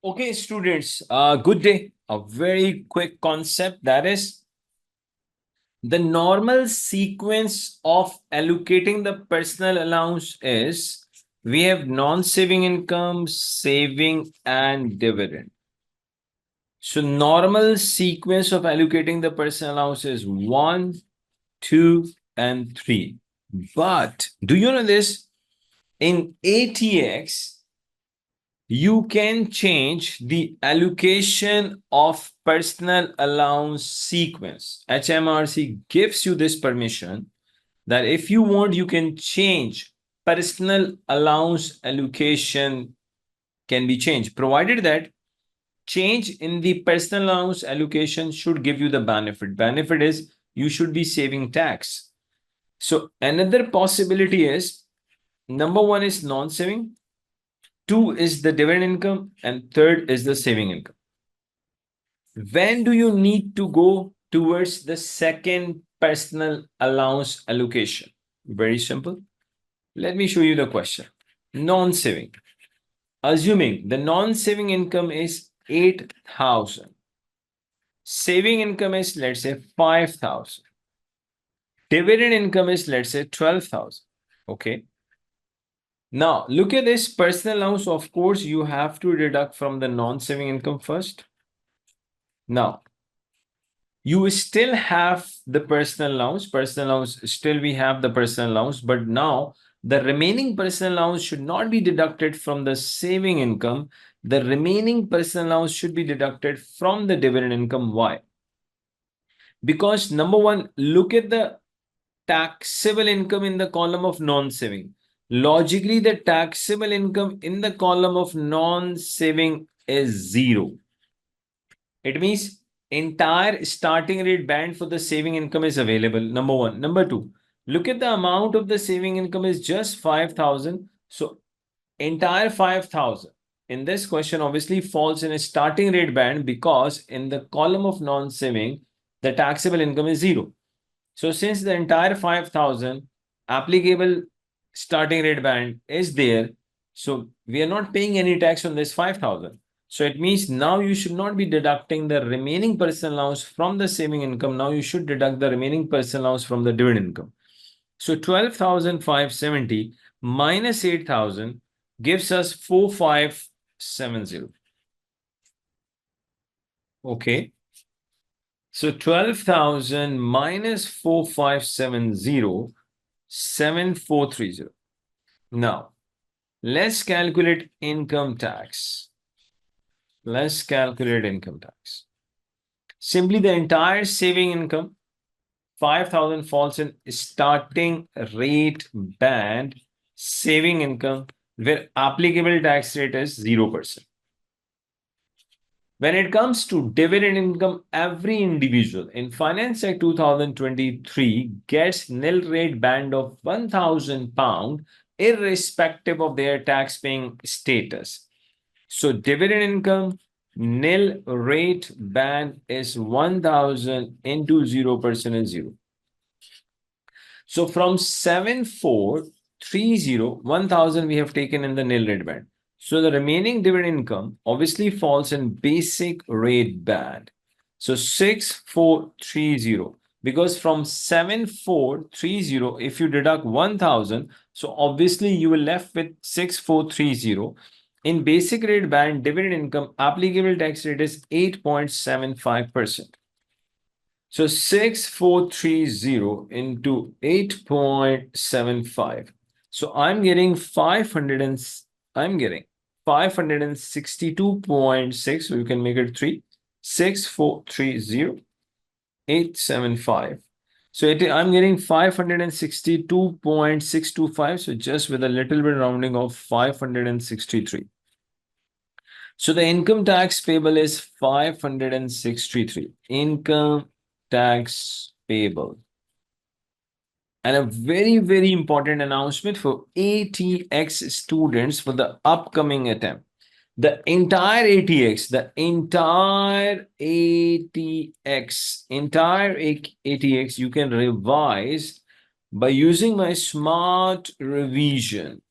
Okay, students, good day. A very quick concept, that is the normal sequence of allocating the personal allowance is we have non-saving income, saving, and dividend. So normal sequence of allocating the personal allowance is 1, 2, and 3. But do you know this? In ATX, you can change the allocation of personal allowance sequence. HMRC gives you this permission that if you want, you can change personal allowance allocation can be changed, provided that change in the personal allowance allocation should give you the benefit. Benefit is you should be saving tax. So another possibility is number one is non-saving, two is the dividend income, and third is the saving income. When do you need to go towards the second personal allowance allocation? Very simple. Let me show you the question. Non-saving. Assuming the non-saving income is 8,000. Saving income is, let's say, 5,000. Dividend income is, let's say, 12,000. Okay. Now, look at this personal allowance. Of course, you have to deduct from the non-saving income first. Now, you still have the personal allowance. Personal allowance, still we have the personal allowance, but now the remaining personal allowance should not be deducted from the saving income. The remaining personal allowance should be deducted from the dividend income. Why? Because number one, look at the taxable income in the column of non-saving. Logically, the taxable income in the column of non-saving is 0. It means entire starting rate band for the saving income is available. Number one. Number two, look at the amount of the saving income is just 5,000. So entire 5,000 in this question obviously falls in a starting rate band because in the column of non-saving, the taxable income is 0. So since the entire 5,000 applicable starting rate band is there, so we are not paying any tax on this 5,000. So it means now you should not be deducting the remaining personal allowance from the saving income. Now you should deduct the remaining personal allowance from the dividend income. So 12,570 minus 8,000 gives us 4,570. Okay. So 12,000 minus 4,570, 7,430. Now, let's calculate income tax. Let's calculate income tax. Simply the entire saving income, 5,000 falls in starting rate band, saving income, where applicable tax rate is 0%. When it comes to dividend income, every individual in Finance Act 2023 gets nil rate band of £1,000 irrespective of their tax paying status. So dividend income nil rate band is 1,000 into 0% is 0. So from 7,430, 1,000 we have taken in the nil rate band. So the remaining dividend income obviously falls in basic rate band. So 6,430, because from 7,430, if you deduct 1,000, so obviously you will left with 6,430. In basic rate band, dividend income applicable tax rate is 8.75%. So 6,430 into 8.75. So I'm getting 562.6. So you can make it 3. 6,430, 875. So I'm getting 562.625. So just with a little bit rounding of 563. So the income tax payable is 563. Income tax payable. And a very, very important announcement for ATX students for the upcoming attempt. The entire ATX, you can revise by using my smart revision.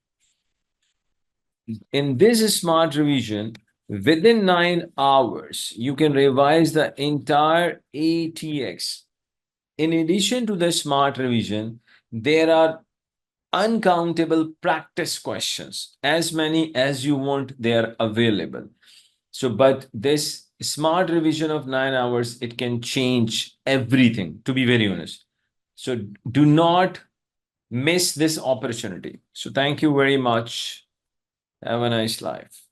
In this smart revision, Within 9 hours, you can revise the entire ATX. In addition to the smart revision, there are uncountable practice questions. As many as you want, they are available. So, but this smart revision of 9 hours, it can change everything, to be very honest. So, do not miss this opportunity. So, thank you very much. Have a nice life.